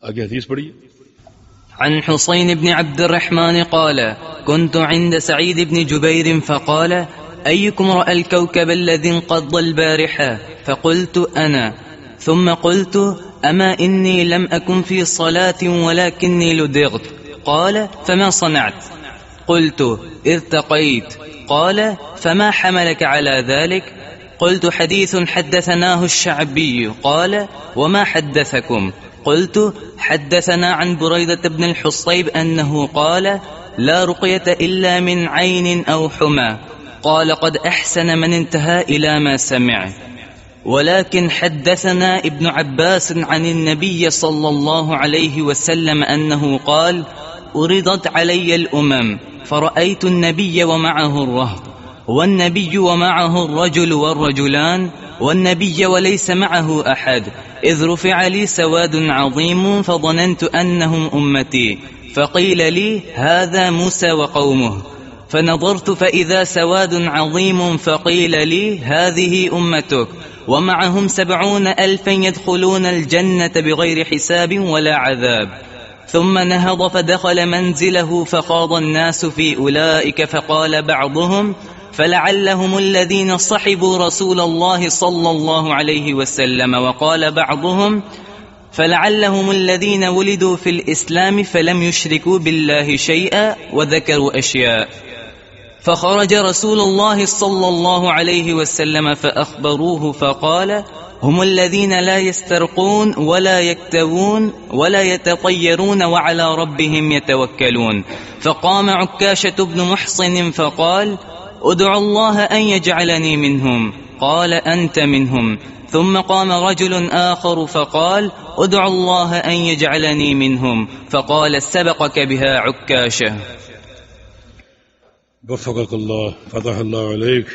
آگے حدیث پڑھیے. عن حسين بن عبد الرحمن قال كنت عند سعيد بن جبير فقال أيكم رأى الكوكب الذي انقض البارحة؟ فقلت أنا. ثم قلت أما إني لم أكن في صلاة ولكني لدغت. قال فما صنعت؟ قلت ارتقيت. قال فما حملك على ذلك؟ قلت حديث حدثناه الشعبي. قال وما حدثكم؟ قلت حدثنا عن بريدة بن الحصيب أنه قال لا رقية إلا من عين أو حمى. قال قد أحسن من انتهى إلى ما سمع. ولكن حدثنا ابن عباس عن النبي صلى الله عليه وسلم أنه قال أردت علي الأمم فرأيت النبي ومعه الرهط والنبي ومعه الرجل والرجلان والنبي وليس معه أحد إذ رفع لي سواد عظيم فظننت أنهم أمتي فقيل لي هذا موسى وقومه فنظرت فإذا سواد عظيم فقيل لي هذه أمتك ومعهم 70,000 يدخلون الجنة بغير حساب ولا عذاب. ثم نهض فدخل منزله فخاض الناس في أولئك فقال بعضهم فلعلهم الذين صحبوا رسول الله صلى الله عليه وسلم وقال بعضهم فلعلهم الذين ولدوا في الإسلام فلم يشركوا بالله شيئا وذكروا أشياء. فخرج رسول الله صلى الله عليه وسلم فأخبروه فقال هم الذين لا يسترقون ولا يكتوون ولا يتطيرون وعلى ربهم يتوكلون. فقام عكاشة بن محصن فقال ادعوا الله أن يجعلني منهم. قال أنت منهم. ثم قام رجل آخر فقال ادعوا الله أن يجعلني منهم. فقال سبقك بها عكاشة. وفقك اللہ فتح اللہ علیک.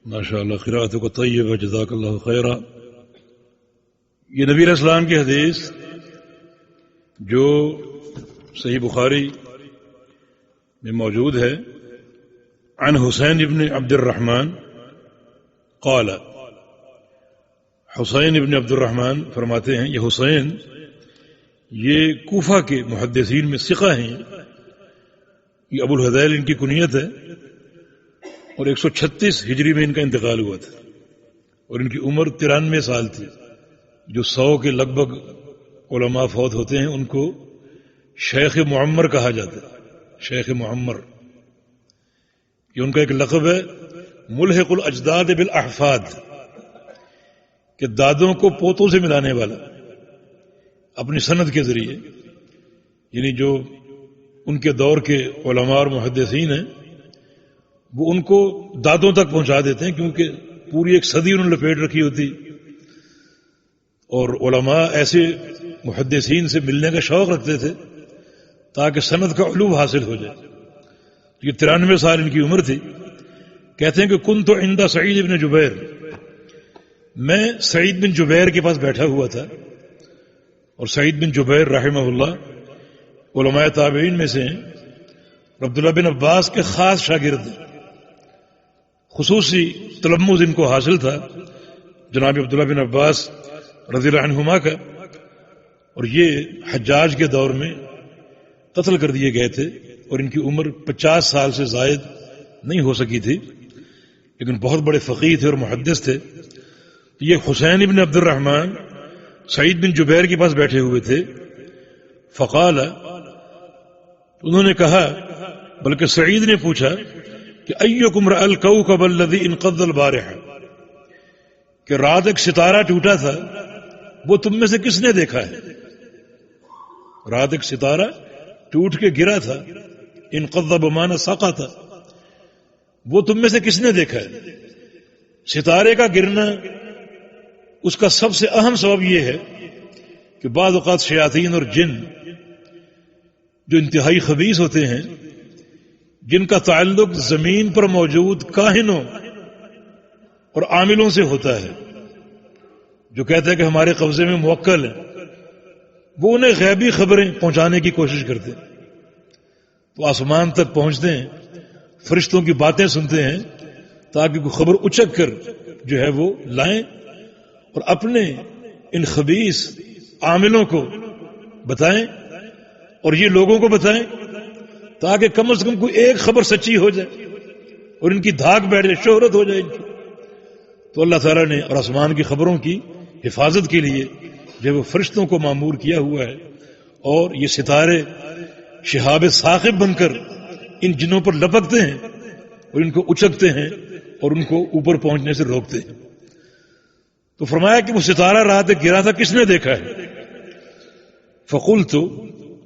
ماشاء اللہ قراءتک طیبہ جزاک اللہ خیرا. یہ نبی علیہ السلام کی حدیث جو صحیح بخاری میں موجود ہے. عن حسین ابن عبد الرحمن قال، حسین ابن عبد الرحمن فرماتے ہیں، یہ حسین یہ کوفہ کے محدثین میں ثقہ ہیں. یہ ابو الحذیل ان کی کنیت ہے اور 136 ہجری میں ان کا انتقال ہوا تھا اور ان کی عمر 93 سال تھی. جو 100 کے لگ بھگ علماء فوت ہوتے ہیں ان کو شیخ معمر کہا جاتا ہے. شیخ معمر یہ ان کا ایک لقب ہے. ملحق الاجداد بالاحفاد کہ دادوں کو پوتوں سے ملانے والا اپنی سند کے ذریعے. یعنی جو ان کے دور کے علماء اور محدثین ہیں وہ ان کو دادوں تک پہنچا دیتے ہیں کیونکہ پوری ایک صدی انہوں نے لپیٹ رکھی ہوتی. اور علماء ایسے محدثین سے ملنے کا شوق رکھتے تھے تاکہ سند کا علوم حاصل ہو جائے. یہ 93 سال ان کی عمر تھی. کہتے ہیں کہ کنت عند سعید بن جبیر، میں سعید بن جبیر کے پاس بیٹھا ہوا تھا. اور سعید بن جبیر رحمہ اللہ علماء تابعین میں سے ہیں. عبداللہ بن عباس کے خاص شاگرد ہیں. خصوصی تلمذ ان کو حاصل تھا جناب عبداللہ بن عباس رضی اللہ عنہما کا. اور یہ حجاج کے دور میں قتل کر دیے گئے تھے اور ان کی عمر 50 سال سے زائد نہیں ہو سکی تھی، لیکن بہت بڑے فقیہ تھے اور محدث تھے. یہ حسین ابن عبد الرحمن سعید بن جبیر کے پاس بیٹھے ہوئے تھے. فقال، انہوں نے کہا، بلکہ سعید نے پوچھا کہ ایکم رأى الكوكب الذي انقض البارحة، کہ رات ایک ستارہ ٹوٹا تھا وہ تم میں سے کس نے دیکھا ہے؟ رات ایک ستارہ ٹوٹ کے گرا تھا، انقض بمعنی سقط، وہ تم میں سے کس نے دیکھا ہے؟ ستارے کا گرنا اس کا سب سے اہم سبب یہ ہے کہ بعض اوقات شیاطین اور جن جو انتہائی خبیث ہوتے ہیں، جن کا تعلق زمین پر موجود کاہنوں اور عاملوں سے ہوتا ہے، جو کہتے ہیں کہ ہمارے قبضے میں موکل ہیں، وہ انہیں غیبی خبریں پہنچانے کی کوشش کرتے ہیں. تو آسمان تک پہنچتے ہیں، فرشتوں کی باتیں سنتے ہیں تاکہ کوئی خبر اچک کر جو ہے وہ لائیں اور اپنے ان خبیث عاملوں کو بتائیں اور یہ لوگوں کو بتائیں تاکہ کم از کم کوئی ایک خبر سچی ہو جائے اور ان کی دھاک بیٹھ جائے، شہرت ہو جائے ان کی۔ تو اللہ تعالیٰ نے اور آسمان کی خبروں کی حفاظت کے لیے جب وہ فرشتوں کو مامور کیا ہوا ہے، اور یہ ستارے شہاب ثاقب بن کر ان جنوں پر لپکتے ہیں اور ان کو اچکتے ہیں اور ان کو اوپر پہنچنے سے روکتے ہیں۔ تو فرمایا کہ وہ ستارہ رات گرا تھا، کس نے دیکھا ہے؟ فقلت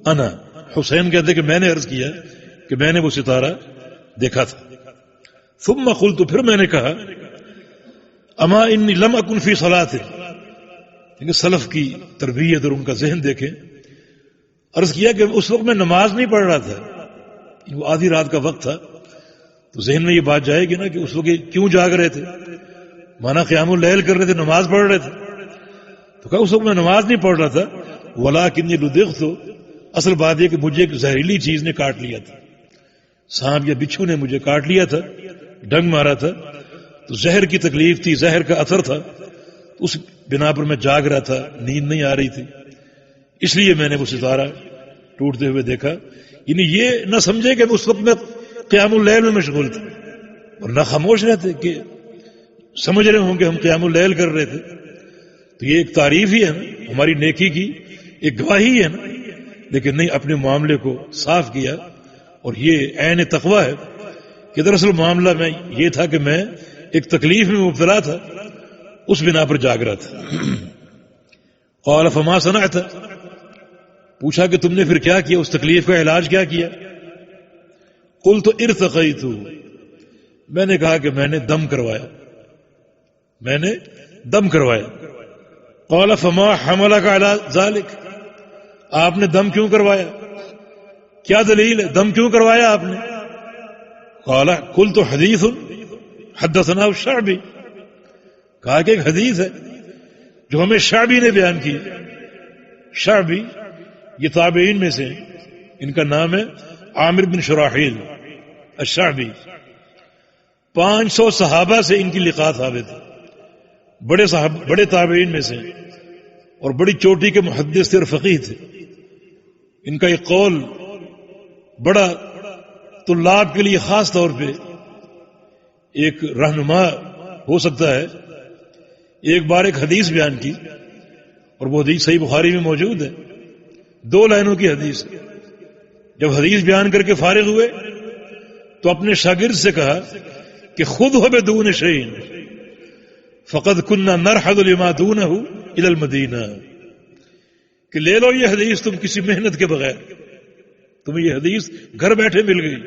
انا، حسین کہتے کہ میں نے عرض کیا کہ میں نے وہ ستارہ دیکھا تھا۔ ثم قلت، پھر میں نے کہا اما انی لم اکن فی صلاۃ، کہ سلف کی تربیت اور ان کا ذہن دیکھیں، عرض کیا کہ اس وقت میں نماز نہیں پڑھ رہا تھا، وہ آدھی رات کا وقت تھا، تو ذہن میں یہ بات جائے گی نا کہ اس وقت کیوں جاگ رہے تھے، مانا قیام اللیل کر رہے تھے، نماز پڑھ رہے تھے، تو کہا اس وقت میں نماز نہیں پڑھ رہا تھا، ولکنی لدغت، اصل بات یہ کہ مجھے ایک زہریلی چیز نے کاٹ لیا تھا، سانپ یا بچھو نے مجھے کاٹ لیا تھا، ڈنگ مارا تھا، تو زہر کی تکلیف تھی، زہر کا اثر تھا، اس بنا پر میں جاگ رہا تھا، نیند نہیں آ رہی تھی، اس لیے میں نے وہ ستارہ ٹوٹتے ہوئے دیکھا۔ یعنی یہ نہ سمجھے کہ اس وقت میں قیام اللیل میں مشغول تھے، اور نہ خاموش رہتے کہ سمجھ رہے ہوں کہ ہم قیام اللیل کر رہے تھے، تو یہ ایک تعریف ہی ہے نا، ہماری نیکی کی ایک گواہی ہے نا، لیکن نہیں، اپنے معاملے کو صاف کیا، اور یہ عین تقویٰ ہے کہ دراصل معاملہ میں یہ تھا کہ میں ایک تکلیف میں مبتلا تھا، اس بنا پر جاگ رہا تھا۔ قال فما صنعت، پوچھا کہ تم نے پھر کیا کیا، اس تکلیف کا علاج کیا کیا؟ قلت ارتقیت، میں نے کہا کہ میں نے دم کروایا، میں نے دم کروایا۔ قال فما حملک علی ذلک، آپ نے دم کیوں کروایا، کیا دلیل ہے، دم کیوں کروایا آپ نے؟ قال قلت حدیث حدثنا الشعبی، کہا کہ ایک حدیث ہے جو ہمیں شعبی نے بیان کی۔ شعبی یہ تابعین میں سے ہیں، ان کا نام ہے عامر بن شراحیل الشعبی، 500 صحابہ سے ان کی لقاء ثابت ہے، بڑے تابعین میں سے ہیں، اور بڑی چوٹی کے محدث تھے اور فقیہ تھے۔ ان کا یہ قول بڑا طلاب کے لیے خاص طور پہ ایک رہنما ہو سکتا ہے۔ ایک بار ایک حدیث بیان کی، اور وہ حدیث صحیح بخاری میں موجود ہے، 2 لائنوں کی حدیث۔ جب حدیث بیان کر کے فارغ ہوئے تو اپنے شاگرد سے کہا کہ خود ہو بدون شیء فقد كنا نرحل لما دونه الى المدینہ، کہ لے لو یہ حدیث تم کسی محنت کے بغیر، تمہیں یہ حدیث گھر بیٹھے مل گئی۔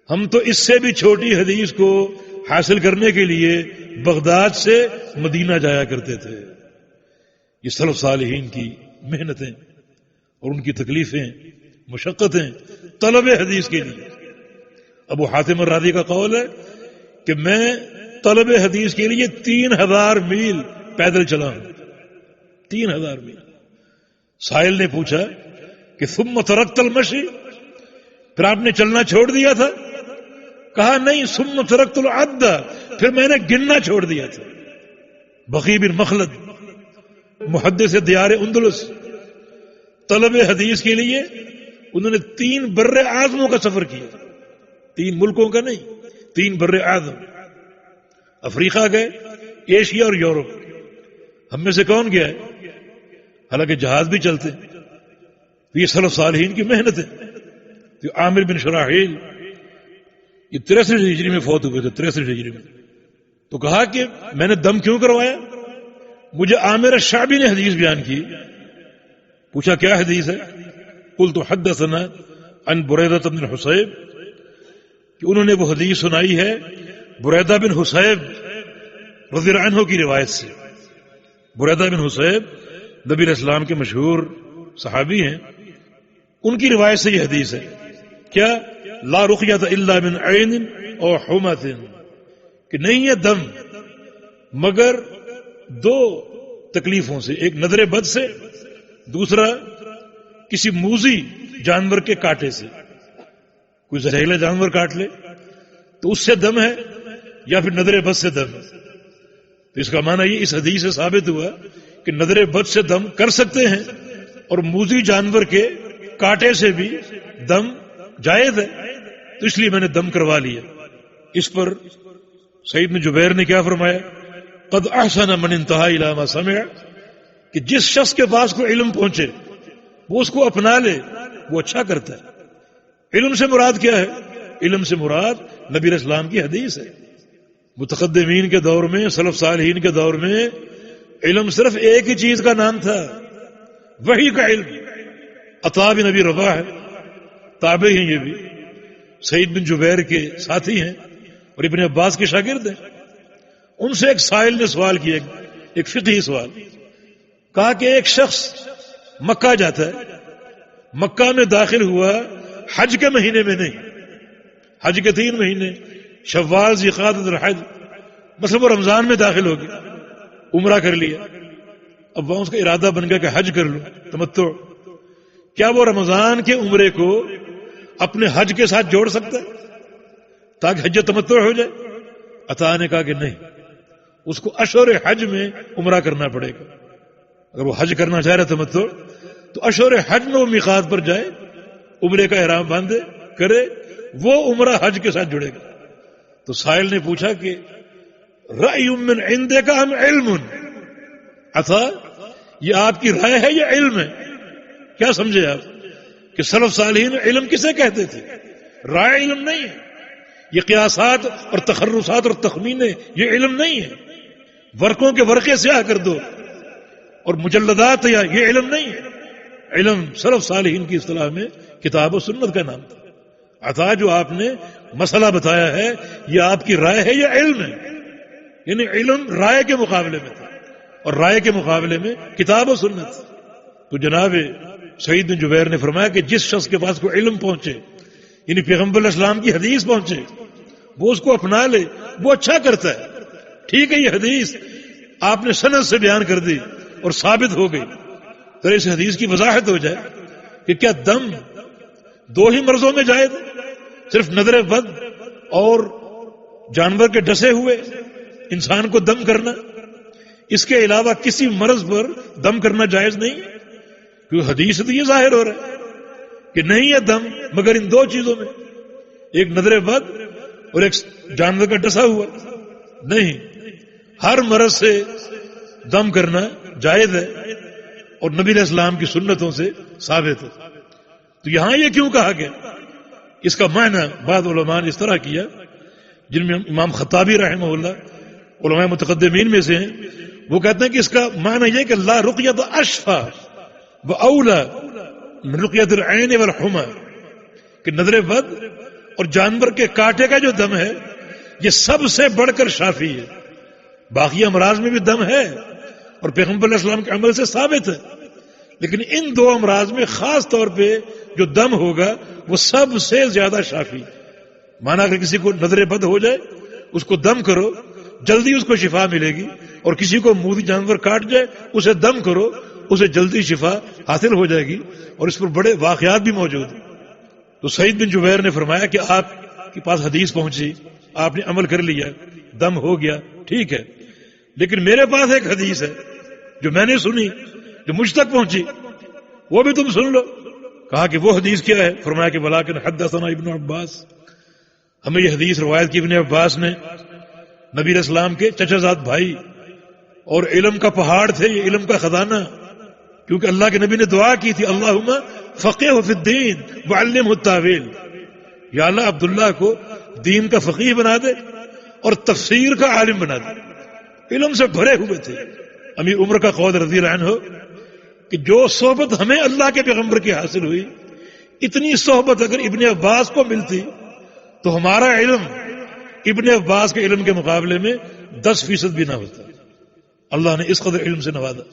ہم تو اس سے بھی چھوٹی حدیث کو حاصل کرنے کے لیے بغداد سے مدینہ جایا کرتے تھے۔ یہ سلف صالحین کی محنتیں اور ان کی تکلیفیں، مشقتیں طلب حدیث کے لیے۔ ابو حاتم الرازی کا قول ہے کہ میں طلب حدیث کے لیے 3000 میل پیدل چلا ہوں، 3000 میل۔ سائل نے پوچھا کہ ثم ترکت المشی، پھر آپ نے چلنا چھوڑ دیا تھا؟ کہا نہیں، ثم ترکت العد، پھر میں نے گننا چھوڑ دیا تھا۔ بقی بن مخلد محدث دیار اندلس، طلب حدیث کے لیے انہوں نے 3 بر اعظموں کا سفر کیا، 3 ملکوں کا نہیں، 3 بر اعظم۔ افریقہ گئے، ایشیا اور یورپ۔ ہم میں سے کون گیا ہے؟ حالانکہ جہاز بھی چلتے، تو یہ سلف صالحین کی محنت ہے۔ تو عامر بن شراحیل یہ 63 ہجری میں فوت ہوئے تھے، 63 ہجری میں۔ تو کہا کہ میں نے دم کیوں کروایا؟ مجھے عامر الشعبی نے حدیث بیان کی۔ پوچھا کیا حدیث ہے؟ قلت حدثنا عن بریدہ بن حصیب، کہ انہوں نے وہ حدیث سنائی ہے بریدہ بن حصیب رضی اللہ عنہ کی روایت سے۔ بریدہ بن حصیب نبی علیہ السلام کے مشہور صحابی ہیں، ان کی روایت سے یہ حدیث ہے۔ کیا؟ لا رقیۃ الا من عین او حمۃ، کہ نہیں ہے دم مگر 2 تکلیفوں سے، ایک نظر بد سے، دوسرا کسی موذی جانور کے کاٹے سے۔ کوئی زہریلا جانور کاٹ لے تو اس سے دم ہے، یا پھر نظر بد سے دم ہے۔ تو اس کا معنی یہ اس حدیث سے ثابت ہوا کہ نظر بد سے دم کر سکتے ہیں، اور موذی جانور کے کاٹے سے بھی دم جائز ہے، تو اس لیے میں نے دم کروا لیا۔ اس پر سعید بن جبیر نے کیا فرمایا؟ قد احسن من انتہا الی ما سمع، کہ جس شخص کے پاس کوئی علم پہنچے وہ اس کو اپنا لے، وہ اچھا کرتا ہے۔ علم سے مراد کیا ہے؟ علم سے مراد نبی علیہ السلام کی حدیث ہے۔ متقدمین کے دور میں، سلف صالحین کے دور میں علم صرف ایک ہی چیز کا نام تھا، وحی کا علم۔ عطا بن ابی رباح ہے، تابعی ہیں یہ بھی، سعید بن جبیر کے ساتھی ہیں اور ابن عباس کے شاگرد ہیں۔ ان سے ایک سائل نے سوال کیا، ایک فقہی سوال، کہا کہ ایک شخص مکہ جاتا ہے، مکہ میں داخل ہوا حج کے مہینے میں نہیں، حج کے 3 مہینے شوال، ذوالقعدہ اور حج، مثلا وہ رمضان میں داخل ہو گیا، عمرہ کر لیا، اب وہاں اس کا ارادہ بن گیا کہ حج کر لوں، تمتع۔ کیا وہ رمضان کے عمرے کو اپنے حج کے ساتھ جوڑ سکتا ہے تاکہ حج تمتع ہو جائے؟ عطا نے کہا کہ نہیں، اس کو اشہر حج میں عمرہ کرنا پڑے گا۔ اگر وہ حج کرنا چاہ رہا تمتع تو اشہر حج میں وہ میقات پر جائے، عمرے کا احرام باندھے، کرے، وہ عمرہ حج کے ساتھ جڑے گا۔ تو سائل نے پوچھا کہ رأی من عندک ام علم؟ عطا، یہ آپ کی رائے ہے یا علم ہے؟ کیا سمجھے آپ کہ سلف صالحین علم کسے کہتے تھے؟ رائے علم نہیں ہے، یہ قیاسات اور تخرصات اور تخمینے یہ علم نہیں ہے، ورقوں کے ورقے سیاہ کر دو اور مجلدات یا یہ علم نہیں ہے۔ علم سلف صالحین کی اصطلاح میں کتاب و سنت کا نام تھا۔ عطا جو آپ نے مسئلہ بتایا ہے یہ آپ کی رائے ہے یا علم ہے؟ یعنی علم رائے کے مقابلے میں تھا اور رائے کے مقابلے میں کتاب و سنت۔ تو جناب سعید بن جبیر نے فرمایا کہ جس شخص کے پاس کوئی علم پہنچے، یعنی پیغمبر علیہ السلام کی حدیث پہنچے، وہ اس کو اپنا لے، وہ اچھا کرتا ہے۔ ٹھیک ہے، یہ حدیث آپ نے سند سے بیان کر دی اور ثابت ہو گئی، تو اس حدیث کی وضاحت ہو جائے کہ کیا دم 2 ہی مرضوں میں جائز ہے؟ صرف نظر بد اور جانور کے ڈسے ہوئے انسان کو دم کرنا، اس کے علاوہ کسی مرض پر دم کرنا جائز نہیں ہے؟ کیونکہ حدیث تو یہ ظاہر ہو رہا ہے کہ نہیں ہے دم مگر ان 2 چیزوں میں، ایک نظر بد اور ایک جانور کا ڈسا ہوا۔ نہیں، ہر مرض سے دم کرنا جائز ہے اور نبی علیہ السلام کی سنتوں سے ثابت ہے۔ تو یہاں یہ کیوں کہا گیا؟ اس کا معنی بعض علماء نے اس طرح کیا، جن میں امام خطابی رحمہ اللہ علماء متقدمین میں سے ہیں، وہ کہتے ہیں کہ اس کا معنی یہ کہ لا رقیۃ اشفا و اولا من رقیۃ العین والحمى، کہ نظر بد اور جانور کے کاٹے کا جو دم ہے یہ سب سے بڑھ کر شافی ہے۔ باقی امراض میں بھی دم ہے اور پیغمبر علیہ السلام کے عمل سے ثابت ہے، لیکن ان 2 امراض میں خاص طور پہ جو دم ہوگا وہ سب سے زیادہ شافی۔ مانا اگر کسی کو نظر بد ہو جائے اس کو دم کرو، جلدی اس کو شفا ملے گی، اور کسی کو موذی جانور کاٹ جائے اسے دم کرو، اسے جلدی شفا حاصل ہو جائے گی، اور اس پر بڑے واقعات بھی موجود ہیں۔ تو سعید بن جبیر نے فرمایا کہ آپ کے پاس حدیث پہنچی، آپ نے عمل کر لیا، دم ہو گیا، ٹھیک ہے، لیکن میرے پاس ایک حدیث ہے جو میں نے سنی، جو مجھ تک پہنچی، وہ بھی تم سن لو۔ کہا کہ وہ حدیث کیا ہے؟ فرمایا کہ ولیکن حدثنا ابن عباس، ہمیں یہ حدیث روایت کی ابن عباس نے، نبی علیہ السلام کے چچا زاد بھائی، اور علم کا پہاڑ تھے، یہ علم کا خزانہ، کیونکہ اللہ کے نبی نے دعا کی تھی اللہم فقہہ فی الدین وعلمہ التاویل، یا اللہ عبداللہ کو دین کا فقیہ بنا دے اور تفسیر کا عالم بنا دے۔ علم سے بھرے ہوئے تھے۔ امیر عمر کا قول رضی اللہ عنہ کہ جو صحبت ہمیں اللہ کے پیغمبر کی حاصل ہوئی، اتنی صحبت اگر ابن عباس کو ملتی تو ہمارا علم ابن عباس کے علم کے مقابلے میں 10% بھی نہ ہوتا۔ اللہ نے اس قدر علم سے نوازا،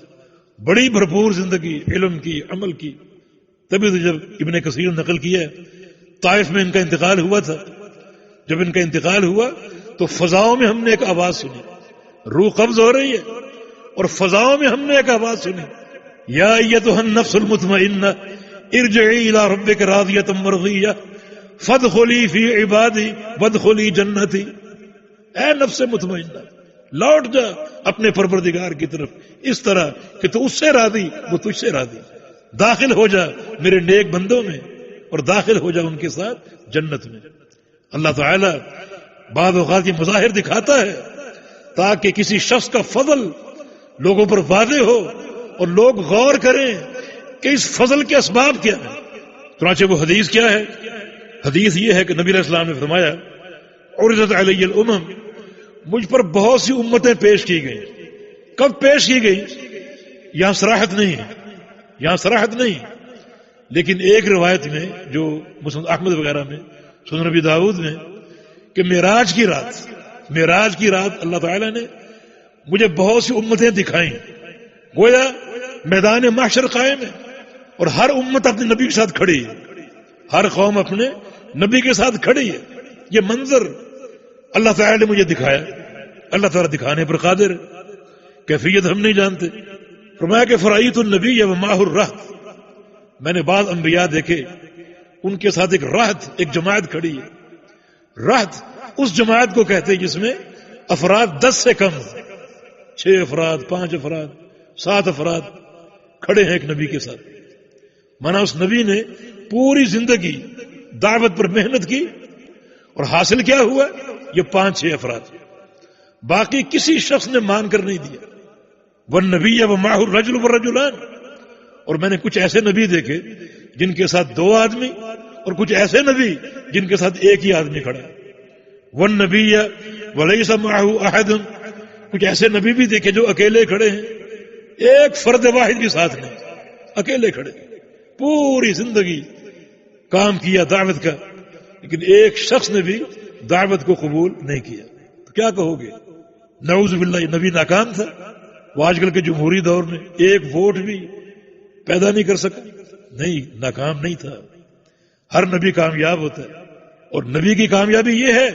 بڑی بھرپور زندگی علم کی، عمل کی۔ تبھی تو جب ابن کثیر نقل کیا ہے طائف میں ان کا انتقال ہوا تھا، جب ان کا انتقال ہوا تو فضاؤں میں ہم نے ایک آواز سنی، روح قبض ہو رہی ہے اور فضاؤں میں ہم نے ایک آواز سنی، یا ایتھا النفس المطمئنہ ارجعی الی ربک راضیۃ مرضیہ فادخلی فی عبادی وادخلی جنتی۔ اے نفس مطمئنہ، لوٹ جا اپنے پروردگار کی طرف اس طرح کہ تو اس سے راضی وہ تجھ سے راضی، داخل ہو جا میرے نیک بندوں میں اور داخل ہو جا ان کے ساتھ جنت میں۔ اللہ تعالیٰ بعض اوقات یہ مظاہر دکھاتا ہے تاکہ کسی شخص کا فضل لوگوں پر واضح ہو اور لوگ غور کریں کہ اس فضل کے اسباب کیا ہیں۔ چنانچہ وہ حدیث کیا ہے؟ حدیث یہ ہے کہ نبی علیہ السلام نے فرمایا عرضت علی الامم، مجھ پر بہت سی امتیں پیش کی گئیں۔ کب پیش کی گئی؟ یہاں صراحت نہیں ہے، یہاں صراحت نہیں، لیکن ایک روایت میں جو مسند احمد وغیرہ میں، سنن نبی داؤد میں، کہ معراج کی رات اللہ تعالیٰ نے مجھے بہت سی امتیں دکھائیں، گویا میدان محشر قائم ہے اور ہر امت اپنے نبی کے ساتھ کھڑی ہے، ہر قوم اپنے نبی کے ساتھ کھڑی ہے۔ یہ منظر اللہ تعالیٰ نے مجھے دکھایا، اللہ تعالیٰ دکھانے پر قادر ہے، کیفیت ہم نہیں جانتے۔ فرمایا کہ فرائیت النبی ومعہ الرہط، میں نے بعض انبیاء دیکھے ان کے ساتھ ایک رہط، ایک جماعت کھڑی ہے۔ رہط اس جماعت کو کہتے ہیں جس میں افراد 10 سے کم، 6 افراد، 5 افراد، 7 افراد کھڑے ہیں ایک نبی کے ساتھ۔ مانا اس نبی نے پوری زندگی دعوت پر محنت کی اور حاصل کیا ہوا؟ یہ 5-6 افراد، باقی کسی شخص نے مان کر نہیں دیا۔ والنبی ومعہ الرجل والرجلان، اور میں نے کچھ ایسے نبی دیکھے جن کے ساتھ 2 آدمی اور کچھ ایسے نبی جن کے ساتھ ایک ہی آدمی کھڑا ہے۔ والنبی ولیس معہ احد، کچھ ایسے نبی بھی دیکھے جو اکیلے کھڑے ہیں، ایک فرد واحد بھی ساتھ نہیں، اکیلے کھڑے، پوری زندگی کام کیا دعوت کا، لیکن ایک شخص نے بھی دعوت کو قبول نہیں کیا۔ تو کیا کہو گے؟ نعوذ باللہ، نبی ناکام تھا۔ وہ آج کل کے جمہوری دور میں ایک ووٹ بھی پیدا نہیں کر سکا، نہیں، ناکام نہیں تھا۔ ہر نبی کامیاب ہوتا ہے، اور نبی کی کامیابی یہ ہے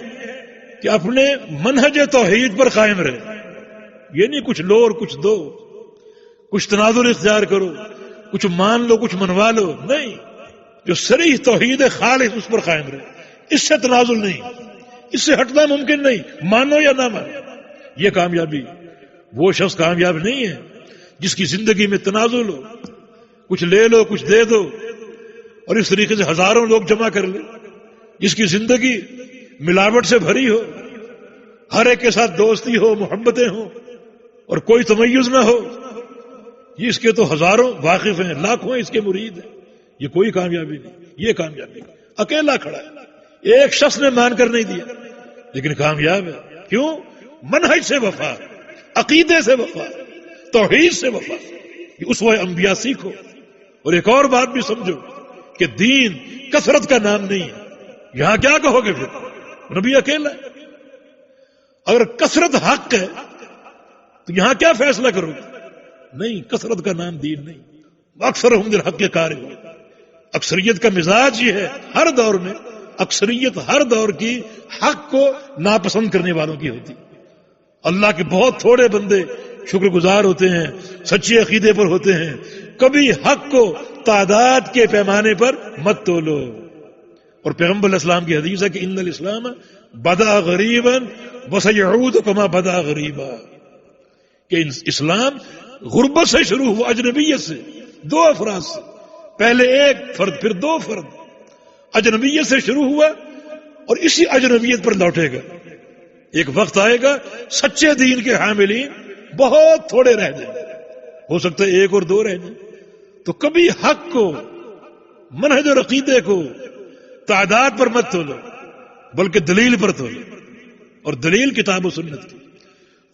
کہ اپنے منہج توحید پر قائم رہے، یہ نہیں کچھ لو اور کچھ دو، کچھ تنازل اختیار کرو، کچھ مان لو کچھ منوا لو، نہیں، جو صریح توحید خالص اس پر قائم رہے، اس سے تنازل نہیں، اس سے ہٹنا ممکن نہیں، مانو یا نہ مانو، یہ کامیابی۔ وہ شخص کامیاب نہیں ہے جس کی زندگی میں تنازل ہو، کچھ لے لو کچھ دے دو، اور اس طریقے سے ہزاروں لوگ جمع کر لے، جس کی زندگی ملاوٹ سے بھری ہو، ہر ایک کے ساتھ دوستی ہو، محبتیں ہوں، اور کوئی تمیز نہ ہو، یہ اس کے تو ہزاروں واقف ہیں، لاکھوں اس کے مرید ہیں، یہ کوئی کامیابی نہیں، یہ کامیابی اکیلا کھڑا ہے، ایک شخص نے مان کر نہیں دیا لیکن کامیاب ہے۔ کیوں؟ منہج سے وفا، عقیدے سے وفا، توحید سے وفا، یہ اسوہ انبیاء سیکھو۔ اور ایک اور بات بھی سمجھو کہ دین کثرت کا نام نہیں ہے، یہاں کیا کہو گے پھر؟ نبی اکیلا ہے۔ اگر کثرت حق ہے تو یہاں کیا فیصلہ کرو گے؟ نہیں، کثرت کا نام دین نہیں۔ اکثر ہم دل حق کے کار ہوئے، اکثریت کا مزاج یہ ہے، ہر دور میں اکثریت ہر دور کی حق کو ناپسند کرنے والوں کی ہوتی۔ اللہ کے بہت تھوڑے بندے شکر گزار ہوتے ہیں، سچے عقیدے پر ہوتے ہیں۔ کبھی حق کو تعداد کے پیمانے پر مت تولو۔ اور پیغمبر علیہ السلام کی حدیث ہے کہ ان الاسلام بدا غریبا وسیعود کما بدا غریبا، کہ اسلام غربت سے شروع ہوا، اجنبیت سے، 2 افراد سے، پہلے ایک فرد پھر 2 فرد، اجنبیت سے شروع ہوا اور اسی اجنبیت پر لوٹے گا۔ ایک وقت آئے گا سچے دین کے حاملین بہت تھوڑے رہ جائیں، ہو سکتا ہے 1 اور 2 رہ جائیں۔ تو کبھی حق کو، منہج اور عقیدے کو تعداد پر مت تولو، بلکہ دلیل پر تولو، اور دلیل کتاب و سنت کی،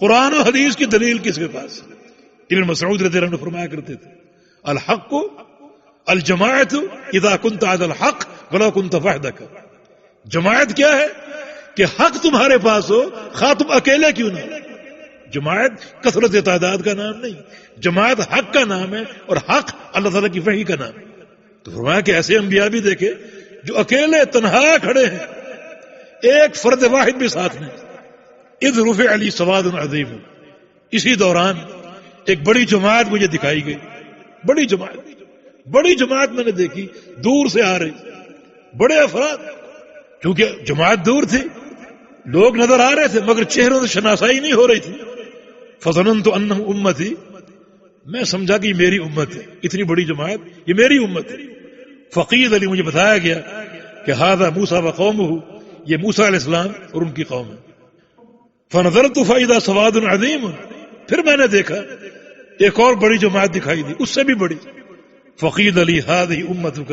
قرآن و حدیث کی دلیل کس کے پاس؟ ابن مسعود رضی اللہ عنہ فرمایا کرتے تھے الحق الجماعت اذا كنت على الحق ولو كنت وحدك۔ جماعت کیا ہے؟ کہ حق تمہارے پاس ہو خواہ تم اکیلے کیوں نہ ہو۔ جماعت کثرت تعداد کا نام نہیں، جماعت حق کا نام ہے، اور حق اللہ تعالیٰ کی وحی کا نام ہے۔ تو فرمایا کہ ایسے انبیاء بھی دیکھے جو اکیلے تنہا کھڑے ہیں، ایک فرد واحد بھی ساتھ نہیں۔ اذ رفع علی سواد عظیم، اسی دوران ایک بڑی جماعت مجھے دکھائی گئی، بڑی جماعت میں نے دیکھی، دور سے آ رہی، بڑے افراد، کیونکہ جماعت دور تھی، لوگ نظر آ رہے تھے مگر چہروں سے شناسائی نہیں ہو رہی تھی۔ فظننت انہم امتی، میں سمجھا کہ یہ میری امت ہے، اتنی بڑی جماعت یہ میری امت ہے. فقید علی مجھے بتایا گیا کہ ھذا موسیٰ وقومہ، یہ موسیٰ علیہ السلام اور ان کی قوم ہے. فنظرت فاذا سواد عظیم، پھر میں نے دیکھا ایک اور بڑی جماعت دکھائی دی، اس سے بھی بڑی. فقید علی ھذہ امتک،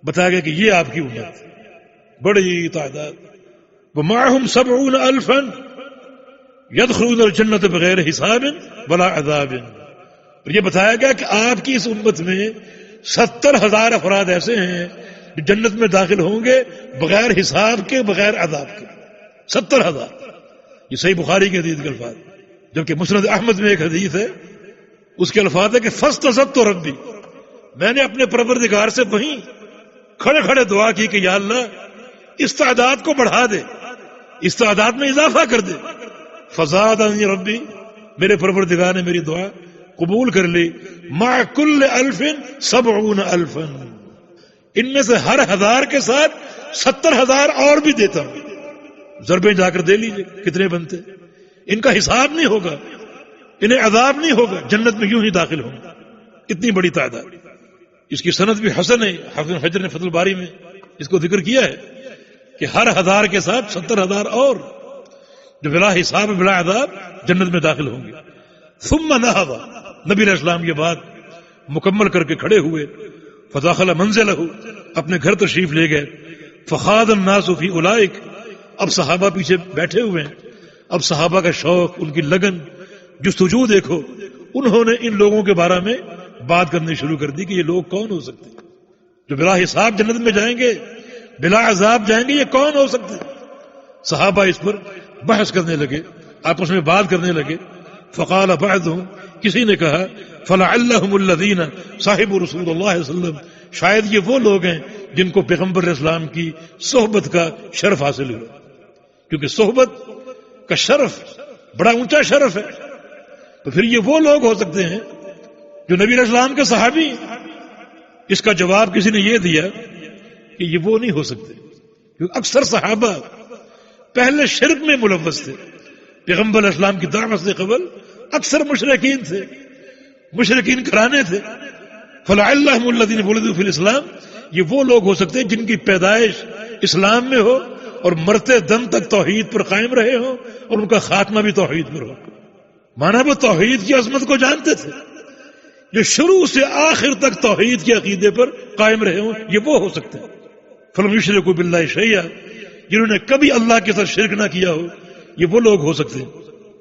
بتایا گیا کہ یہ آپ کی امت، بڑی تعداد. ومعهم 70,000 يدخلون الجنة بغیر حساب ولا عذاب. اور یہ بتایا گیا کہ آپ کی اس امت میں 70,000 افراد ایسے ہیں جو جنت میں داخل ہوں گے بغیر حساب کے، بغیر عذاب کے. 70,000. یہ صحیح بخاری کے حدیث کے الفاظ. جبکہ مسند احمد میں ایک حدیث ہے، اس کے الفاظ ہے کہ فاستزدت ربی، میں نے اپنے پروردگار سے وہیں کھڑے کھڑے دعا کی کہ یا اللہ اس تعداد کو بڑھا دے، اس تعداد میں اضافہ کر دے. فزادنی ربی، میرے پروردگار نے میری دعا قبول کر لی. مع کل 1070,000، ان میں سے ہر 1000 کے ساتھ 70,000 اور بھی دیتا ہوں. ضربیں جا کر دے لیجئے کتنے بنتے. ان کا حساب نہیں ہوگا، انہیں عذاب نہیں ہوگا، جنت میں یوں ہی داخل ہوں. اتنی بڑی تعداد. اس کی سند بھی حسن ہے. حافظ حجر نے فتح الباری میں اس کو ذکر کیا ہے کہ ہر 1000 کے ساتھ 70,000 اور جو بلا حساب بلا عذاب جنت میں داخل ہوں گے. ثم نہض، نبی علیہ السلام یہ بات مکمل کر کے کھڑے ہوئے. فدخل منزلہ، اپنے گھر تشریف لے گئے. فخاض الناس فی اولئک، اب صحابہ پیچھے بیٹھے ہوئے ہیں. اب صحابہ کا شوق، ان کی لگن، جستجو دیکھو. انہوں نے ان لوگوں کے بارے میں بات کرنی شروع کر دی کہ یہ لوگ کون ہو سکتے ہیں جو بلا حساب جنت میں جائیں گے، بلا عذاب جائیں گے، یہ کون ہو سکتے ہیں. صحابہ اس پر بحث کرنے لگے، آپس میں بات کرنے لگے. فقال بعضهم، کسی نے کہا فلعلهم الذين صاحب رسول اللہ صلی اللہ علیہ وسلم، شاید یہ وہ لوگ ہیں جن کو پیغمبر علیہ السلام کی صحبت کا شرف حاصل ہوا. کیونکہ صحبت کا شرف بڑا اونچا شرف ہے، تو پھر یہ وہ لوگ ہو سکتے ہیں جو نبی علیہ السلام کے صحابی. اس کا جواب کسی نے یہ دیا کہ یہ وہ نہیں ہو سکتے، کیونکہ اکثر صحابہ پہلے شرک میں ملوث تھے. پیغمبر علیہ السلام کی دعوت سے قبل اکثر مشرکین تھے، مشرکین کرانے تھے. فلعلهم الذين ولدوا في الاسلام، یہ وہ لوگ ہو سکتے ہیں جن کی پیدائش اسلام میں ہو اور مرتے دم تک توحید پر قائم رہے ہوں اور ان کا خاتمہ بھی توحید پر ہو. مانا وہ توحید کی عظمت کو جانتے تھے، جو شروع سے آخر تک توحید کے عقیدے پر قائم رہے ہوں، یہ وہ ہو سکتے ہیں. فلم یشرکوا باللہ شیئا، جنہوں نے کبھی اللہ کے ساتھ شرک نہ کیا ہو، یہ وہ لوگ ہو سکتے ہیں.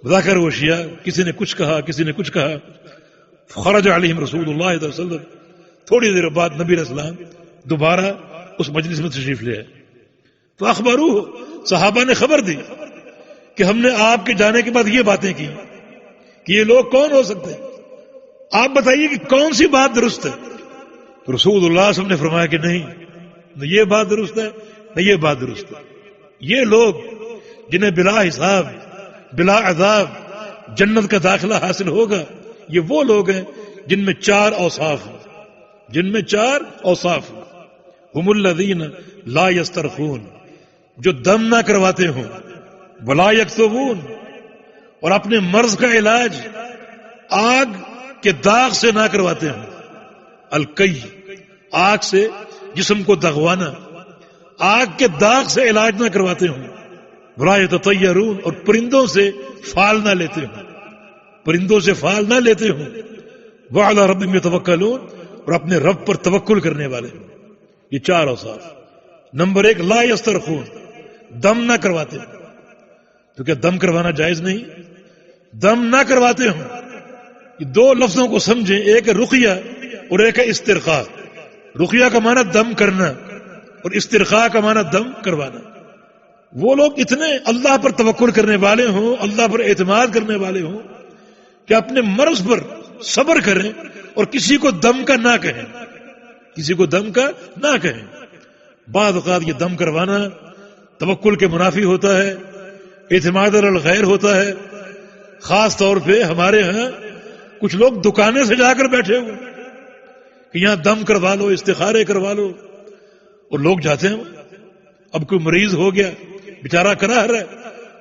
ذکر و شیعہ، کسی نے کچھ کہا، کسی نے کچھ کہا. خرج علیہم رسول اللہ صلی اللہ علیہ وسلم، تھوڑی دیر بعد نبی علیہ السلام دوبارہ اس مجلس میں تشریف لے آئے. فاخبروہ، صحابہ نے خبر دی کہ ہم نے آپ کے جانے کے بعد یہ باتیں کی کہ یہ لوگ کون ہو سکتے ہیں، آپ بتائیے کہ کون سی بات درست ہے. رسول اللہ صلی اللہ علیہ وسلم نے فرمایا کہ نہیں، نہ یہ بات درست ہے نہ یہ بات درست ہے. یہ لوگ جنہیں بلا حساب بلا عذاب جنت کا داخلہ حاصل ہوگا، یہ وہ لوگ ہیں جن میں 4 اوصاف ہیں، جن میں 4 اوصاف ہیں. ہم الذین لا یسترخون، جو دم نہ کرواتے ہوں، ولا یکتوون، اور اپنے مرض کا علاج آگ کے داغ سے نہ کرواتے ہوں. القی، آگ سے جسم کو دغوانا، آگ کے داغ سے علاج نہ کرواتے ہوں. ولا یتطیرون، اور پرندوں سے فال نہ لیتے ہوں، پرندوں سے فال نہ لیتے ہوں. وعلی ربہم یتوکلون، اور اپنے رب پر توکل کرنے والے ہوں. یہ 4 اوصاف. نمبر 1 لا یسترخون، دم نہ کرواتے ہوں. تو کیا دم کروانا جائز نہیں؟ دم نہ کرواتے ہوں. یہ 2 لفظوں کو سمجھیں، ایک ہے رقیہ اور ایک ہے استرخاء. رقیہ کا معنی دم کرنا اور استرخاء کا معنی دم کروانا. وہ لوگ اتنے اللہ پر توکل کرنے والے ہوں، اللہ پر اعتماد کرنے والے ہوں کہ اپنے مرض پر صبر کریں اور کسی کو دم کا نہ کہیں، کسی کو دم کا نہ کہیں. بعض اوقات یہ دم کروانا توکل کے منافی ہوتا ہے، اعتماد علی الغیر ہوتا ہے. خاص طور پہ ہمارے ہاں کچھ لوگ دکانیں سے جا کر بیٹھے ہوئے کہ یہاں دم کروا لو، استخارے کروا لو، اور لوگ جاتے ہیں. اب کوئی مریض ہو گیا، بیچارہ کراہ رہا ہے،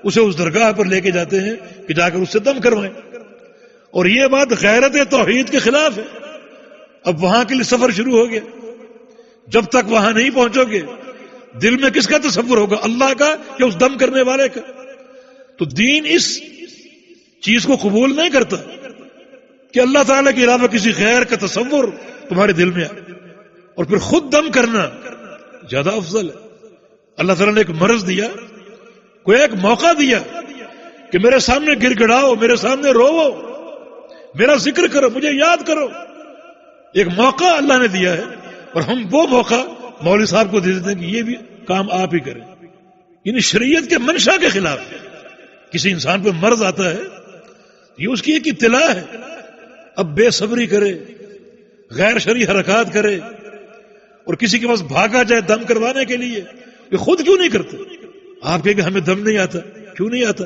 اسے اس درگاہ پر لے کے جاتے ہیں کہ جا کر اس سے دم کروائیں. اور یہ بات غیرت توحید کے خلاف ہے. اب وہاں کے لیے سفر شروع ہو گیا. جب تک وہاں نہیں پہنچو گے دل میں کس کا تصور ہوگا, اللہ کا یا اس دم کرنے والے کا؟ تو دین اس چیز کو قبول نہیں کرتا کہ اللہ تعالیٰ کے علاوہ کسی غیر کا تصور تمہارے دل میں آئے, اور پھر خود دم کرنا زیادہ افضل ہے. اللہ تعالیٰ نے ایک مرض دیا, کوئی ایک موقع دیا کہ میرے سامنے گر گڑاؤ, میرے سامنے روو, میرا ذکر کرو, مجھے یاد کرو. ایک موقع اللہ نے دیا ہے, اور ہم وہ موقع مولوی صاحب کو دے دیتے ہیں کہ یہ بھی کام آپ ہی کریں. یعنی شریعت کے منشا کے خلاف ہے. کسی انسان پہ مرض آتا ہے, یہ اس کی ایک اطلاع ہے. اب بے صبری کرے, غیر شرعی حرکات کرے, اور کسی کے پاس بھاگا جائے دم کروانے کے لیے, یہ خود کیوں نہیں کرتے؟ آپ کہیں کہ ہمیں دم نہیں آتا. کیوں نہیں آتا؟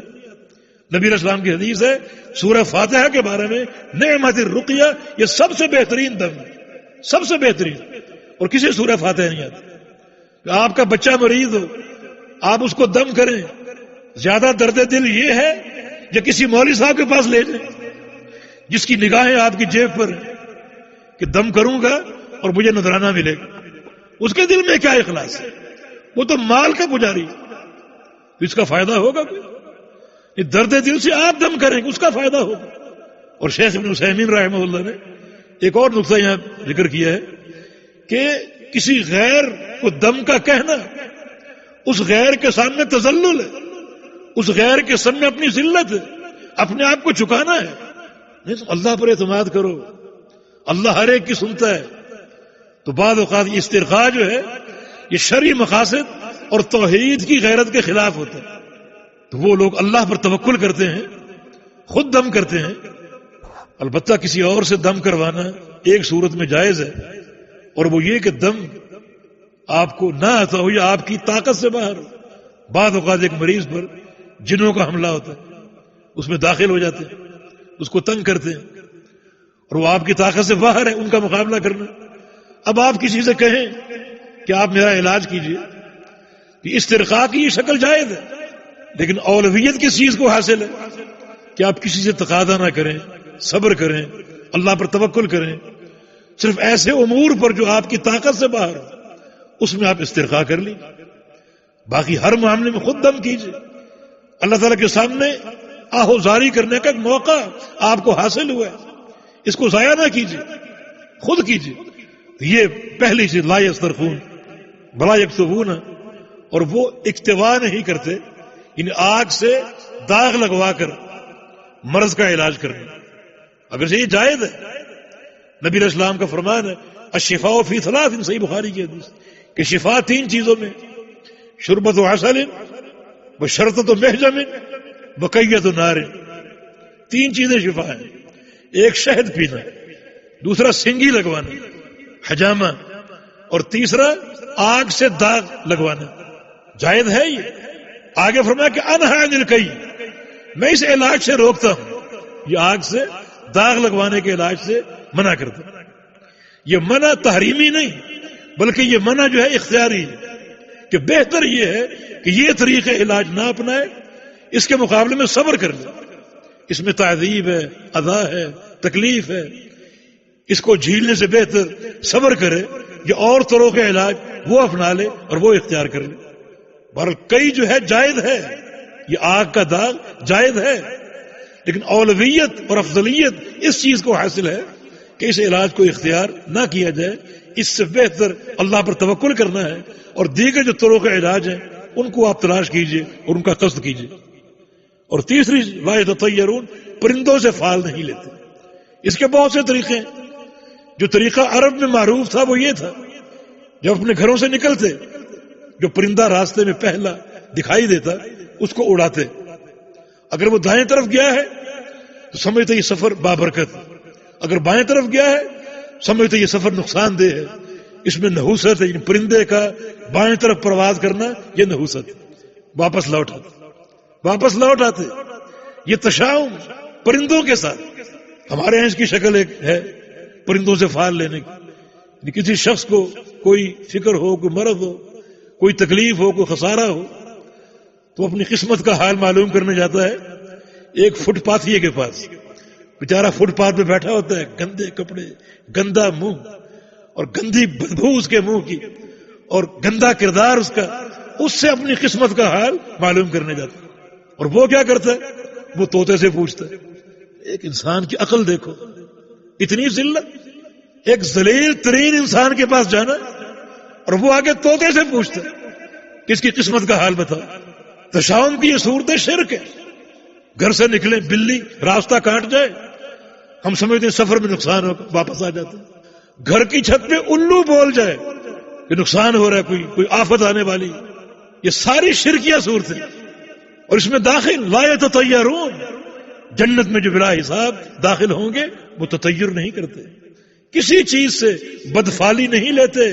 نبی علیہ السلام کی حدیث ہے سورہ فاتحہ کے بارے میں, نعمت الرقیہ, یہ سب سے بہترین دم ہے, سب سے بہترین. اور کسی سورہ فاتحہ نہیں آتی. آپ کا بچہ مریض ہو, آپ اس کو دم کریں, زیادہ درد دل یہ ہے یا کسی مولوی صاحب کے پاس لے جائیں جس کی نگاہیں آپ کی جیب پر ہیں کہ دم کروں گا اور مجھے نذرانہ ملے گا؟ اس کے دل میں کیا اخلاص ہے؟ وہ تو مال کا پجاری, اس کا فائدہ ہوگا کوئی؟ درد دل سے آپ دم کریں گے, اس کا فائدہ ہوگا. اور شیخ ابن عثیمین رحمہ اللہ نے ایک اور نقطہ یہاں ذکر کیا ہے کہ کسی غیر کو دم کا کہنا اس غیر کے سامنے تذلل ہے, اس غیر کے سامنے اپنی ذلت ہے, اپنے آپ کو چکانا ہے. نہیں تو اللہ پر اعتماد کرو, اللہ ہر ایک کی سنتا ہے. تو بعض اوقات یہ استرخاء جو ہے یہ شرعی مقاصد اور توحید کی غیرت کے خلاف ہوتا ہے. تو وہ لوگ اللہ پر توکل کرتے ہیں, خود دم کرتے ہیں. البتہ کسی اور سے دم کروانا ایک صورت میں جائز ہے, اور وہ یہ کہ دم آپ کو نہ آتا ہو یا آپ کی طاقت سے باہر ہو. بعض اوقات ایک مریض پر جنوں کا حملہ ہوتا ہے, اس میں داخل ہو جاتے ہیں, اس کو تنگ کرتے ہیں, اور وہ آپ کی طاقت سے باہر ہے ان کا مقابلہ کرنا. اب آپ کسی سے کہیں کہ آپ میرا علاج کیجیے, کہ استرخاء کی یہ شکل جائز ہے, لیکن اولویت کس چیز کو حاصل ہے کہ آپ کسی سے تقاضا نہ کریں, صبر کریں, اللہ پر توکل کریں. صرف ایسے امور پر جو آپ کی طاقت سے باہر ہو اس میں آپ استرخاء کر لیں. باقی ہر معاملے میں خود دم کیجیے. اللہ تعالیٰ کے سامنے آہوزاری کرنے کا ایک موقع آپ کو حاصل ہوا ہے, اس کو ضائع نہ کیجیے, خود کیجیے. یہ پہلی چیز, لا یسترخون ولا یکتوون, اور وہ اکتوا نہیں کرتے, یعنی آگ سے داغ لگوا کر مرض کا علاج کرنا. اگر یہ جائز ہے, نبی علیہ السلام کا فرمان ہے الشفاء فی ثلاث, صحیح بخاری کی حدیث کہ شفا 3 چیزوں میں, شربت و عسل وشرطۃ محجم بقیۃ نار. 3 چیزیں شفا ہیں. ایک شہد پینا, دوسرا سنگی لگوانا حجامہ, اور تیسرا آگ سے داغ لگوانا. جائز ہے یہ. آگے فرمایا کہ انہا عن الکئی, میں اس علاج سے روکتا ہوں, یہ آگ سے داغ لگوانے کے علاج سے منع کرتا ہوں. یہ منع تحریمی نہیں, بلکہ یہ منع جو ہے اختیاری ہے, کہ بہتر یہ ہے کہ یہ طریقے علاج نہ اپنائے, اس کے مقابلے میں صبر کر لے. اس میں تعذیب ہے, اذا ہے, تکلیف ہے, اس کو جھیلنے سے بہتر صبر کرے, یہ اور طرح کے علاج وہ اپنا لے اور وہ اختیار کر لے. بہرحال کئی جو ہے جائز ہے, یہ آگ کا داغ جائز ہے, لیکن اولویت اور افضلیت اس چیز کو حاصل ہے کہ اس علاج کو اختیار نہ کیا جائے. اس سے بہتر اللہ پر توکل کرنا ہے, اور دیگر جو طرق کے علاج ہیں ان کو آپ تلاش کیجئے اور ان کا قصد کیجئے. اور تیسری لا یتطیرون, پرندوں سے فال نہیں لیتے. اس کے بہت سے طریقے ہیں. جو طریقہ عرب میں معروف تھا وہ یہ تھا, جب اپنے گھروں سے نکلتے جو پرندہ راستے میں پہلا دکھائی دیتا اس کو اڑاتے. اگر وہ دائیں طرف گیا ہے تو سمجھتے یہ سفر بابرکت, اگر بائیں طرف گیا ہے سمجھتے یہ سفر نقصان دہ ہے, اس میں نحوست ہے. یعنی پرندے کا بائیں طرف پرواز کرنا یہ نحوست. واپس لوٹ آتے. یہ تشاؤم پرندوں کے ساتھ. ہمارے یہاں اس کی شکل ایک ہے پرندوں سے فال لینے کی. کسی شخص کو کوئی فکر ہو, کوئی مرض ہو, کوئی تکلیف ہو, کوئی خسارہ ہو, تو اپنی قسمت کا حال معلوم کرنے جاتا ہے ایک فٹ پاتھیے کے پاس. بیچارہ فٹ پاتھ پہ بیٹھا ہوتا ہے، گندے کپڑے، گندا منہ اور گندی بدبو اس کے منہ کی اور گندا کردار اس کا، اس سے اپنی قسمت کا حال معلوم کرنے جاتا ہے۔ اور وہ کیا کرتا ہے؟ وہ طوطے سے پوچھتا ہے۔ ایک انسان کی عقل دیکھو، اتنی ذلت، ایک ذلیل ترین انسان کے پاس جانا اور وہ آگے طوطے سے پوچھتا ہے کہ اس کی قسمت کا حال بتاؤ۔ تشاؤم کی یہ صورت شرک ہے۔ گھر سے نکلیں، بلی راستہ کاٹ جائے، ہم سمجھتے ہیں سفر میں نقصان ہوگا، واپس آ جاتے ہیں۔ گھر کی چھت پہ الو بول جائے کہ نقصان ہو رہا ہے، کوئی آفت آنے والی، یہ ساری شرکیہ صورتیں، اور اس میں داخل لا یتطیرون، جنت میں جو بلا حساب داخل ہوں گے وہ تطیر نہیں کرتے، کسی چیز سے بدفالی نہیں لیتے،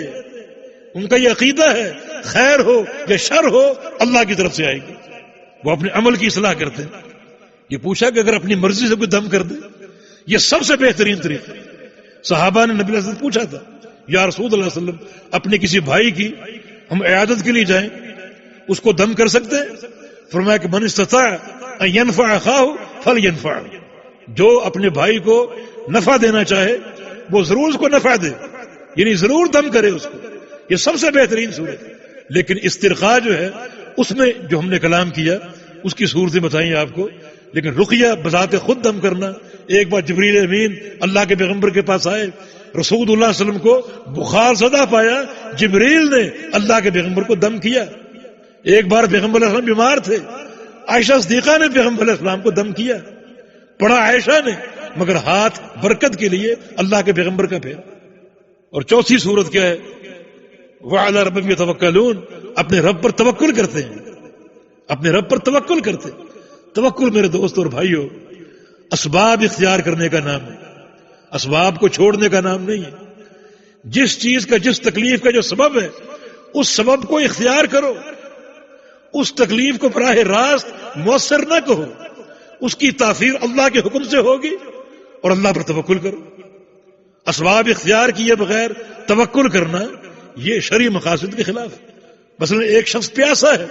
ان کا یہ عقیدہ ہے خیر ہو یا شر ہو اللہ کی طرف سے آئے گی، وہ اپنے عمل کی اصلاح کرتے ہیں۔ یہ پوچھا کہ اگر اپنی مرضی سے کوئی دم کر دے، یہ سب سے بہترین طریقہ۔ صحابہ نے نبی علیہ السلام پوچھا تھا، یا رسول اللہ صلی اللہ علیہ وسلم اپنے کسی بھائی کی ہم عیادت کے لیے جائیں، اس کو دم کر سکتے ہیں؟ فرمایا کہ من استطاع ان ينفع اخاه فلينفع، جو اپنے بھائی کو نفع دینا چاہے وہ ضرور اس کو نفع دے، یعنی ضرور دم کرے اس کو، یہ سب سے بہترین صورت ہے۔ لیکن استرخاء جو ہے اس میں جو ہم نے کلام کیا اس کی صورتیں بتائیں آپ کو، لیکن رقیہ بذات خود دم کرنا، ایک بار جبریل امین اللہ کے پیغمبر کے پاس آئے، رسول اللہ صلی اللہ علیہ وسلم کو بخار زدہ پایا، جبریل نے اللہ کے پیغمبر کو دم کیا۔ ایک بار پیغمبر علیہ السلام بیمار تھے، عائشہ صدیقہ نے پیغمبر علیہ السلام کو دم کیا، پڑھا عائشہ نے، مگر ہاتھ برکت کے لیے اللہ کے پیغمبر کا پھیرا۔ اور چوتھی صورت کیا ہے؟ وعلی ربہم یتوکلون، اپنے رب پر توکل کرتے ہیں، اپنے رب پر توکل کرتے ہیں۔ توکل میرے دوست اور بھائیو اسباب اختیار کرنے کا نام ہے، اسباب کو چھوڑنے کا نام نہیں ہے۔ جس چیز کا، جس تکلیف کا جو سبب ہے اس سبب کو اختیار کرو، اس تکلیف کو براہ راست مؤثر نہ کہو، اس کی تاثیر اللہ کے حکم سے ہوگی، اور اللہ پر توکل کرو۔ اسباب اختیار کیے بغیر توکل کرنا یہ شرعی مقاصد کے خلاف ہے۔ مثلا ایک شخص پیاسا ہے،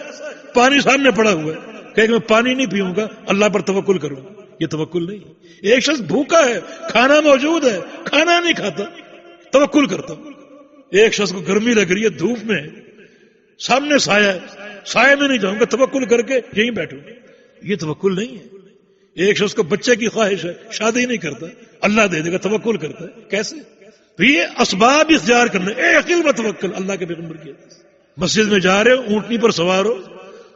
پانی سامنے پڑا ہوا ہے، کہ میں پانی نہیں پیوں گا، اللہ پر توکل کروں گا، یہ توکل نہیں۔ ایک شخص بھوکا ہے، کھانا موجود ہے، کھانا نہیں کھاتا، توکل کرتا ہوں۔ ایک شخص کو گرمی لگ رہی ہے، دھوپ میں ہے، سامنے سایہ ہے، سایہ میں نہیں جاؤں گا، توکل کر کے یہیں بیٹھوں گا، یہ توکل نہیں ہے۔ ایک شخص کو بچے کی خواہش ہے، شادی نہیں کرتا، اللہ دے دے گا، توکل کرتا ہے، کیسے؟ تو یہ اسباب اختیار کرنا، اے عقل بتوکل، اللہ کے پیغمبر کی حدیث۔ مسجد میں جا رہے ہو، اونٹنی پر سوار ہو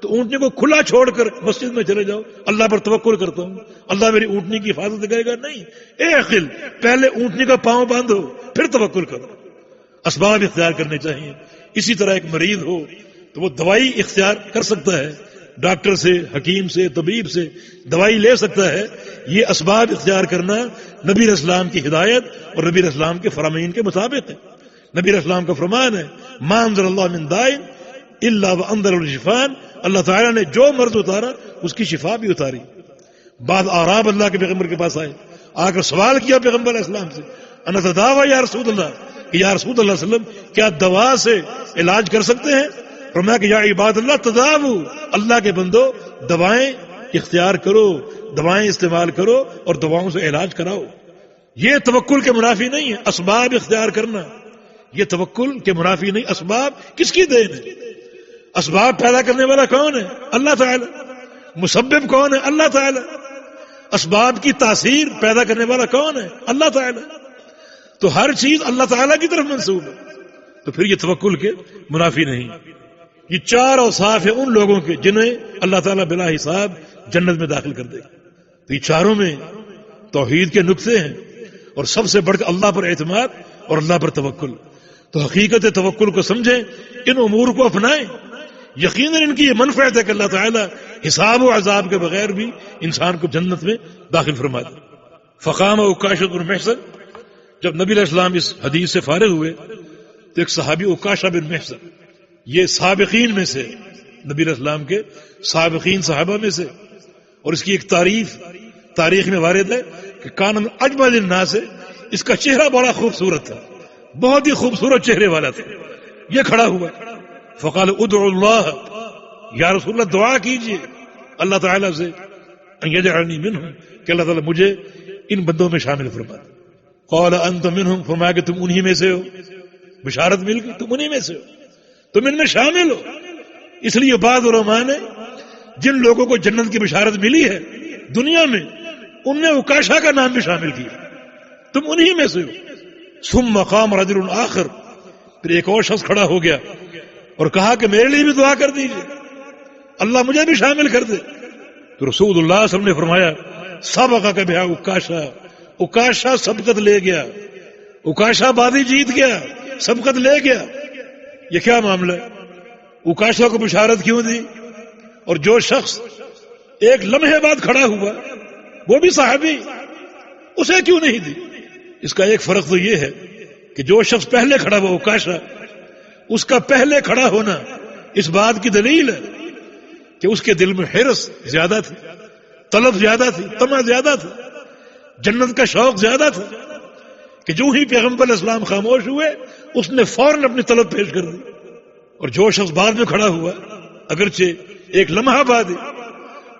تو اونٹنی کو کھلا چھوڑ کر مسجد میں چلے جاؤ، اللہ پر توکل کرتا ہوں، اللہ میری اونٹنی کی حفاظت کرے گا، نہیں۔ اے عقل، پہلے اونٹنی کا پاؤں باندھو پھر توکل کرو۔ اسباب اختیار کرنے چاہیے۔ اسی طرح ایک مریض ہو تو وہ دوائی اختیار کر سکتا ہے، ڈاکٹر سے، حکیم سے، طبیب سے دوائی لے سکتا ہے۔ یہ اسباب اختیار کرنا نبی علیہ السلام کی ہدایت اور نبی علیہ السلام کے فرامین کے مطابق ہے۔ نبی علیہ السلام کا فرمان ہے، ما انزل اللہ من داء الا وانزل الشفاء، اللہ تعالیٰ نے جو مرض اتارا اس کی شفا بھی اتاری۔ بعض اعراب اللہ کے پیغمبر کے پاس آئے، آ کر سوال کیا پیغمبر علیہ السلام سے، انا تداوی یا رسول اللہ، کہ یا رسول اللہ صلی اللہ علیہ وسلم کیا دوا سے علاج کر سکتے ہیں؟ فرمایا کہ یا عباد اللہ تداوو، اللہ کے بندو دوائیں اختیار کرو، دوائیں استعمال کرو اور دواؤں سے علاج کراؤ۔ یہ توکل کے منافی نہیں ہے، اسباب اختیار کرنا یہ توکل کے منافی نہیں۔ اسباب کس کی دین ہے؟ اسباب پیدا کرنے والا کون ہے؟ اللہ تعالی۔ مسبب کون ہے؟ اللہ تعالی۔ اسباب کی تاثیر پیدا کرنے والا کون ہے؟ اللہ تعالی۔ تو ہر چیز اللہ تعالیٰ کی طرف منسوب ہے، تو پھر یہ توکل کے منافی نہیں۔ یہ چار اوصاف ہیں ان لوگوں کے جنہیں اللہ تعالیٰ بلا حساب جنت میں داخل کر دے گا۔ تو یہ چاروں میں توحید کے نقطے ہیں، اور سب سے بڑھ کر اللہ پر اعتماد اور اللہ پر توکل۔ تو حقیقت توکل کو سمجھیں، ان امور کو اپنائیں، یقیناً ان کی یہ منفعت ہے کہ اللہ تعالیٰ حساب و عذاب کے بغیر بھی انسان کو جنت میں داخل فرما دے۔ فقام عکاشہ بن محصن، جب نبی علیہ السلام اس حدیث سے فارغ ہوئے تو ایک صحابی عکاشہ بن محصن، یہ سابقین میں سے، نبی علیہ السلام کے سابقین صحابہ میں سے، اور اس کی ایک تاریخ میں وارد ہے کہ کان من اجمل الناس، اس کا چہرہ بڑا خوبصورت تھا، بہت ہی خوبصورت چہرے والا تھا۔ یہ کھڑا ہوا، فقال ادعو اللہ، یا رسول اللہ دعا کیجئے اللہ تعالیٰ سے، ان یجعلنی منہم، کہ اللہ تعالیٰ مجھے ان بندوں میں شامل فرما دے۔ قال انت منہم، فرمایا کہ تم انہی میں سے ہو، بشارت مل گئی، تم انہی میں سے ہو، تم ان میں شامل ہو۔ اس لیے بعض علماء نے جن لوگوں کو جنت کی بشارت ملی ہے دنیا میں، ان نے عکاشہ کا نام بھی شامل کیا، تم انہی میں سے ہو۔ ثم قام رجل آخر، پھر ایک اور شخص کھڑا ہو گیا اور کہا کہ میرے لیے بھی دعا کر دیجئے، اللہ مجھے بھی شامل کر دے۔ تو رسول اللہ صلی اللہ علیہ وسلم نے فرمایا سبقہ کا بہا عکاشہ، عکاشہ سبقت لے گیا، عکاشہ بازی جیت گیا، سبقت لے گیا۔ یہ کیا معاملہ ہے؟ عکاشہ کو بشارت کیوں دی؟ اور جو شخص ایک لمحے بعد کھڑا ہوا وہ بھی صحابی، اسے کیوں نہیں دی؟ اس کا ایک فرق تو یہ ہے کہ جو شخص پہلے کھڑا ہوا عکاشہ، اس کا پہلے کھڑا ہونا اس بات کی دلیل ہے کہ اس کے دل میں حرص زیادہ تھی، طلب زیادہ تھی، طمع زیادہ تھا، جنت کا شوق زیادہ تھا، کہ جو ہی پیغمبر علیہ السلام خاموش ہوئے اس نے فوراً اپنی طلب پیش کر دی۔ اور جو شخص بعد میں کھڑا ہوا اگرچہ ایک لمحہ بعد،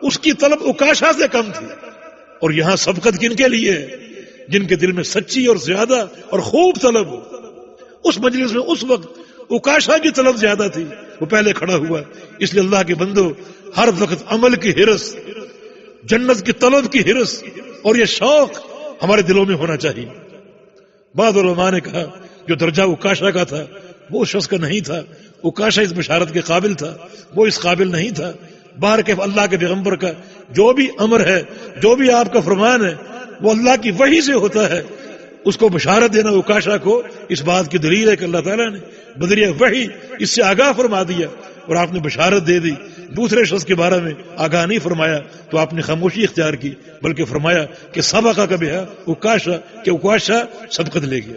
اس کی طلب عکاشہ سے کم تھی۔ اور یہاں سبقت کن کے لیے ہے؟ جن کے دل میں سچی اور زیادہ اور خوب طلب ہو۔ اس مجلس میں اس وقت عکاشہ کی طلب زیادہ تھی، وہ پہلے کھڑا ہوا۔ اس لیے اللہ کے بندو، ہر وقت عمل کی حرص، جنت کی طلب کی حرص اور یہ شوق ہمارے دلوں میں ہونا چاہیے۔ بعض علماء نے کہا جو درجہ عکاشہ کا تھا وہ اس شخص کا نہیں تھا، عکاشہ اس بشارت کے قابل تھا، وہ اس قابل نہیں تھا۔ باہر کے اللہ کے پیغمبر کا جو بھی امر ہے، جو بھی آپ کا فرمان ہے، وہ اللہ کی وحی سے ہوتا ہے۔ اس کو بشارت دینا عکاشہ کو اس بات کی دلیل ہے کہ اللہ تعالیٰ نے بذریعہ وحی اس سے آگاہ فرما دیا اور آپ نے بشارت دے دی۔ دوسرے شخص کے بارے میں آگاہ نہیں فرمایا تو آپ نے خاموشی اختیار کی، بلکہ فرمایا کہ سبقہ کا بہا عکاشہ، کہ عکاشہ سبقت لے گیا۔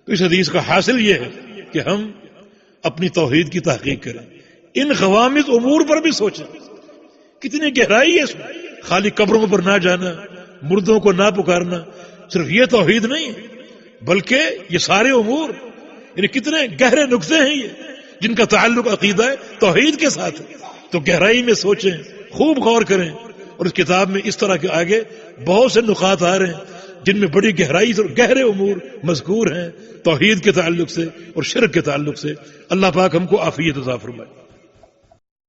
تو اس حدیث کا حاصل یہ ہے کہ ہم اپنی توحید کی تحقیق کریں، ان غوامض امور پر بھی سوچیں، کتنی گہرائی ہے اس میں۔ خالی قبروں پر نہ جانا، مردوں کو نہ پکارنا، صرف یہ توحید نہیں بلکہ یہ سارے امور، یعنی کتنے گہرے نقطے ہیں یہ جن کا تعلق عقیدہ توحید کے ساتھ ہے۔ تو گہرائی میں سوچیں، خوب غور کریں، اور اس کتاب میں اس طرح کے آگے بہت سے نقاط آ رہے ہیں جن میں بڑی گہرائی سے گہرے امور مذکور ہیں توحید کے تعلق سے اور شرک کے تعلق سے۔ اللہ پاک ہم کو عافیت عطا فرمائے۔